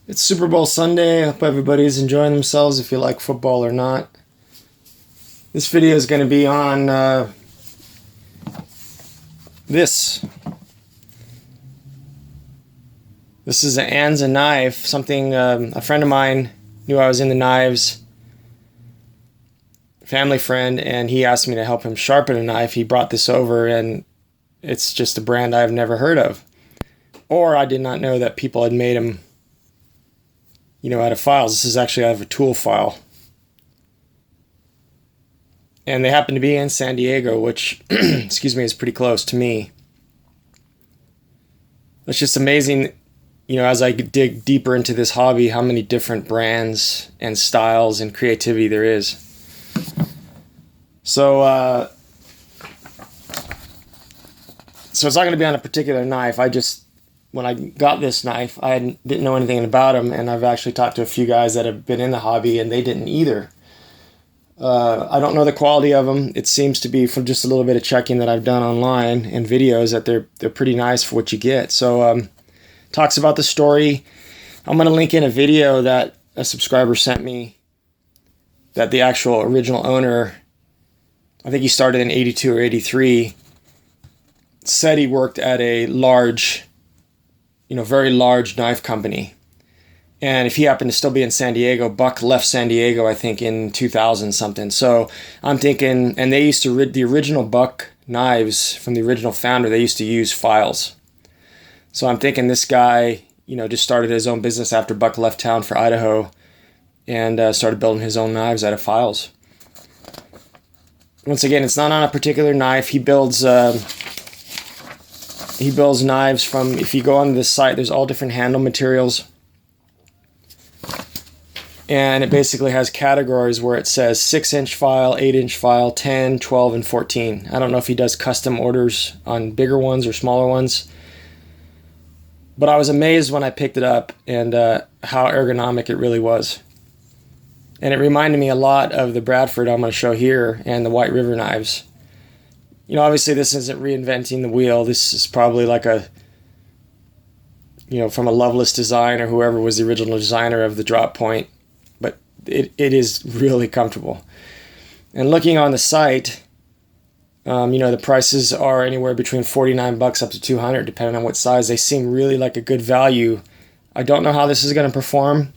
It's Super Bowl Sunday. I hope everybody's enjoying themselves if you like football or not. This video is going to be on this. This is an Anza knife, something a friend of mine knew I was into knives, family friend, and he asked me to help him sharpen a knife. He brought this over, and it's just a brand I've never heard of. Or I did not know that people had made them, out of files. This is actually out of a tool file. And they happen to be in San Diego, which, excuse me, is pretty close to me. It's just amazing, as I dig deeper into this hobby, how many different brands and styles and creativity there is. So it's not going to be on a particular knife. When I got this knife, I didn't know anything about them, and I've actually talked to a few guys that have been in the hobby, and they didn't either. I don't know the quality of them. It seems to be, from just a little bit of checking that I've done online and videos, that they're pretty nice for what you get. So talks about the story. I'm going to link in a video that a subscriber sent me that the actual original owner, I think he started in 82 or 83, said he worked at a large, very large knife company. And if he happened to still be in San Diego, Buck left San Diego, I think, in 2000 something. So I'm thinking, and they used to, the original Buck knives from the original founder, they used to use files. So I'm thinking this guy, just started his own business after Buck left town for Idaho and started building his own knives out of files. Once again, it's not on a particular knife. He builds knives from, if you go on this site, there's all different handle materials. And it basically has categories where it says 6-inch file, 8-inch file, 10, 12, and 14. I don't know if he does custom orders on bigger ones or smaller ones. But I was amazed when I picked it up and how ergonomic it really was. And it reminded me a lot of the Bradford I'm going to show here and the White River knives. Obviously this isn't reinventing the wheel. This is probably like a, from a Loveless design or whoever was the original designer of the drop point. But it is really comfortable. And looking on the site, the prices are anywhere between $49 up to $200, depending on what size. They seem really like a good value. I don't know how this is going to perform.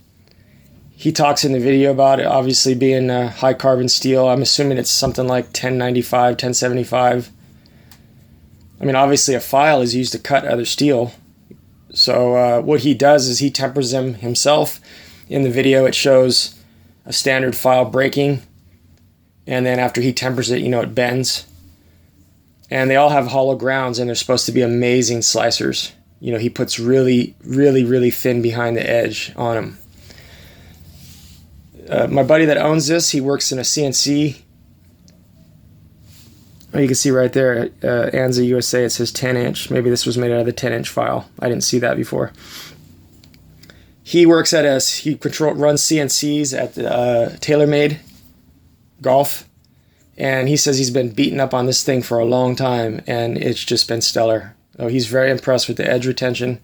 He talks in the video about it obviously being high carbon steel. I'm assuming it's something like 1095, 1075. I mean, obviously a file is used to cut other steel. So what he does is he tempers them himself. In the video it shows a standard file breaking, and then after he tempers it, it bends. And they all have hollow grounds, and they're supposed to be amazing slicers. He puts really, really, really thin behind the edge on them. My buddy that owns this, he works in a CNC. Oh, you can see right there, Anza USA, it says 10-inch. Maybe this was made out of the 10-inch file. I didn't see that before. He works at runs CNCs at TaylorMade Golf. And he says he's been beaten up on this thing for a long time, and it's just been stellar. Oh, he's very impressed with the edge retention.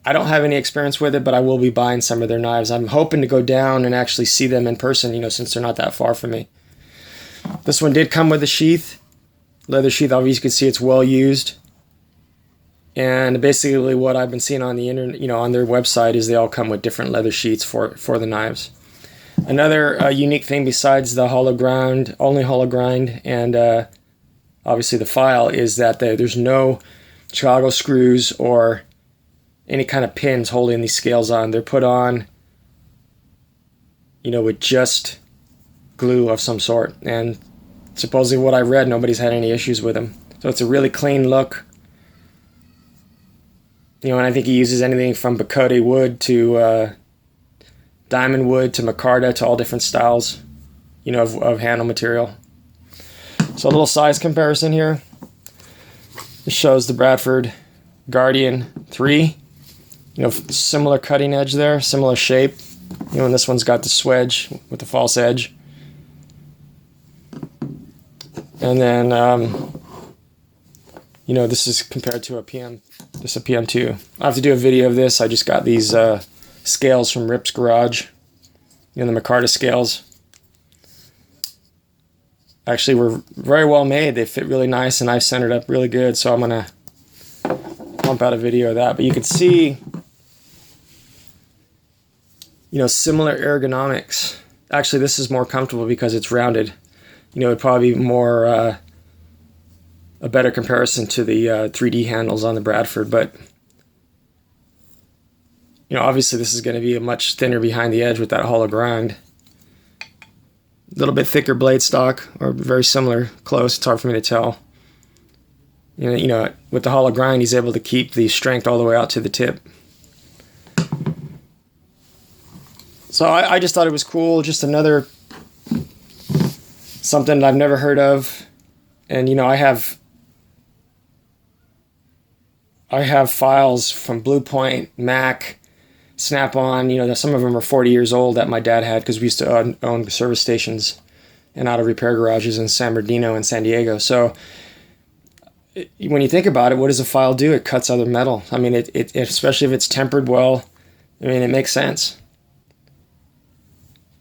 I don't have any experience with it, but I will be buying some of their knives. I'm hoping to go down and actually see them in person, since they're not that far from me. This one did come with a sheath. Leather sheath, obviously you can see it's well used. And basically what I've been seeing on the internet, on their website, is they all come with different leather sheets for the knives. Another unique thing besides the only hollow grind, and obviously the file, is that there's no Chicago screws or any kind of pins holding these scales on. They're put on, with just glue of some sort. And supposedly what I read, nobody's had any issues with them. So it's a really clean look. And I think he uses anything from Bacote wood to diamond wood to micarta to all different styles, of handle material. So a little size comparison here. This shows the Bradford Guardian 3. Similar cutting edge there, similar shape. And this one's got the swedge with the false edge. And then, this is compared to a PM2. I have to do a video of this. I just got these scales from Rip's Garage. You know, the micarta scales. Actually were very well made. They fit really nice and I've centered up really good. So I'm going to pump out a video of that. But you can see, you know, similar ergonomics. Actually, this is more comfortable because it's rounded. You know, it'd probably be more a better comparison to the 3D handles on the Bradford. But, you know, obviously this is going to be a much thinner behind the edge with that hollow grind. A little bit thicker blade stock, or very similar, close. It's hard for me to tell. You know, with the hollow grind, he's able to keep the strength all the way out to the tip. So I just thought it was cool. Just another something that I've never heard of. And, you know, I have files from Blue Point, Mac, Snap-on. You know, some of them are 40 years old that my dad had because we used to own service stations and auto repair garages in San Bernardino and San Diego. So when you think about it, what does a file do? It cuts other metal. I mean, it especially if it's tempered well, I mean, it makes sense.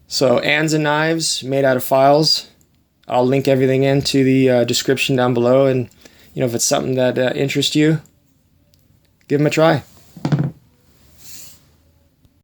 So Anza Knives, made out of files. I'll link everything into the description down below. And, you know, if it's something that interests you, give them a try.